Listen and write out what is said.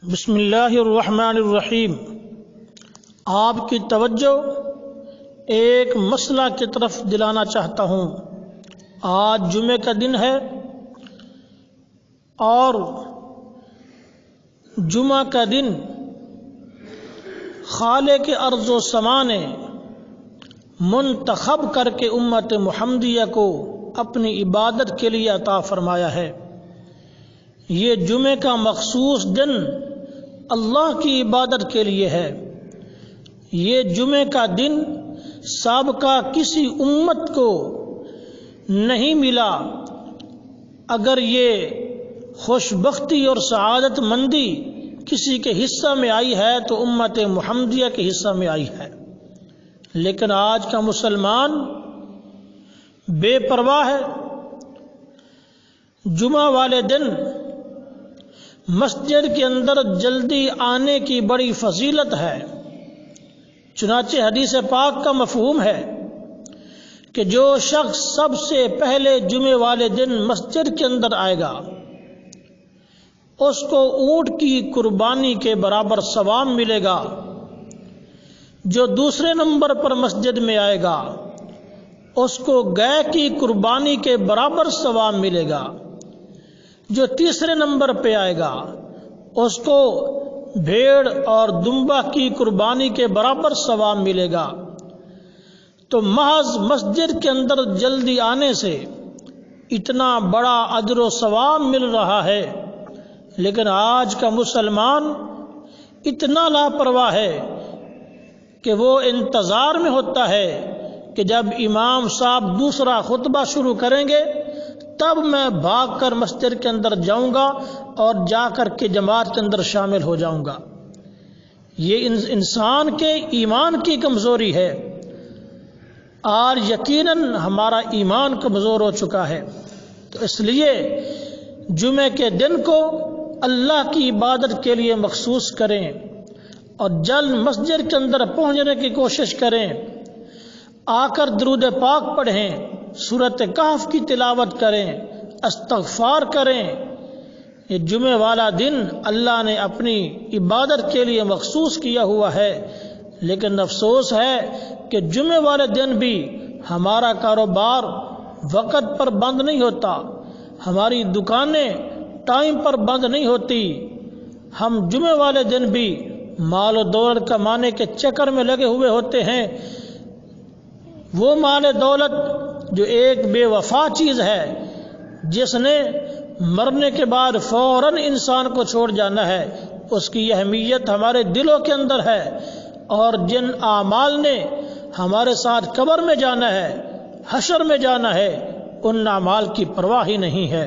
بسم اللہ الرحمن الرحیم۔ آپ کی توجہ ایک مسئلہ کی طرف دلانا چاہتا ہوں۔ آج جمعے کا دن ہے اور جمعہ کا دن خالق ارض و سما نے منتخب کر کے امت محمدیہ کو اپنی عبادت کے لیے عطا فرمایا ہے۔ یہ جمعے کا مخصوص دن اللہ کی عبادت کے لیے ہے۔ یہ جمعے کا دن سابقہ کسی امت کو نہیں ملا۔ اگر یہ خوش بختی اور سعادت مندی کسی کے حصہ میں آئی ہے تو امت محمدیہ کے حصہ میں آئی ہے، لیکن آج کا مسلمان بے پرواہ ہے۔ جمعہ والے دن مسجد کے اندر جلدی آنے کی بڑی فضیلت ہے، چنانچہ حدیث پاک کا مفہوم ہے کہ جو شخص سب سے پہلے جمعے والے دن مسجد کے اندر آئے گا اس کو اونٹ کی قربانی کے برابر ثواب ملے گا۔ جو دوسرے نمبر پر مسجد میں آئے گا اس کو گائے کی قربانی کے برابر ثواب ملے گا۔ جو تیسرے نمبر پہ آئے گا اس کو بھیڑ اور دمبا کی قربانی کے برابر ثواب ملے گا۔ تو محض مسجد کے اندر جلدی آنے سے اتنا بڑا اجر و ثواب مل رہا ہے، لیکن آج کا مسلمان اتنا لاپرواہ ہے کہ وہ انتظار میں ہوتا ہے کہ جب امام صاحب دوسرا خطبہ شروع کریں گے تب میں بھاگ کر مسجد کے اندر جاؤں گا اور جا کر کے جماعت کے اندر شامل ہو جاؤں گا۔ یہ انسان کے ایمان کی کمزوری ہے۔ آج یقیناً ہمارا ایمان کمزور ہو چکا ہے، تو اس لیے جمعے کے دن کو اللہ کی عبادت کے لیے مخصوص کریں اور جلد مسجد کے اندر پہنچنے کی کوشش کریں۔ آ کر درود پاک پڑھیں، سورۃ کہف کی تلاوت کریں، استغفار کریں۔ یہ جمعے والا دن اللہ نے اپنی عبادت کے لیے مخصوص کیا ہوا ہے، لیکن افسوس ہے کہ جمعے والے دن بھی ہمارا کاروبار وقت پر بند نہیں ہوتا، ہماری دکانیں ٹائم پر بند نہیں ہوتی۔ ہم جمعے والے دن بھی مال و دولت کمانے کے چکر میں لگے ہوئے ہوتے ہیں۔ وہ مال دولت جو ایک بے وفا چیز ہے، جس نے مرنے کے بعد فوراً انسان کو چھوڑ جانا ہے، اس کی اہمیت ہمارے دلوں کے اندر ہے، اور جن اعمال نے ہمارے ساتھ قبر میں جانا ہے، حشر میں جانا ہے، ان اعمال کی پرواہ ہی نہیں ہے۔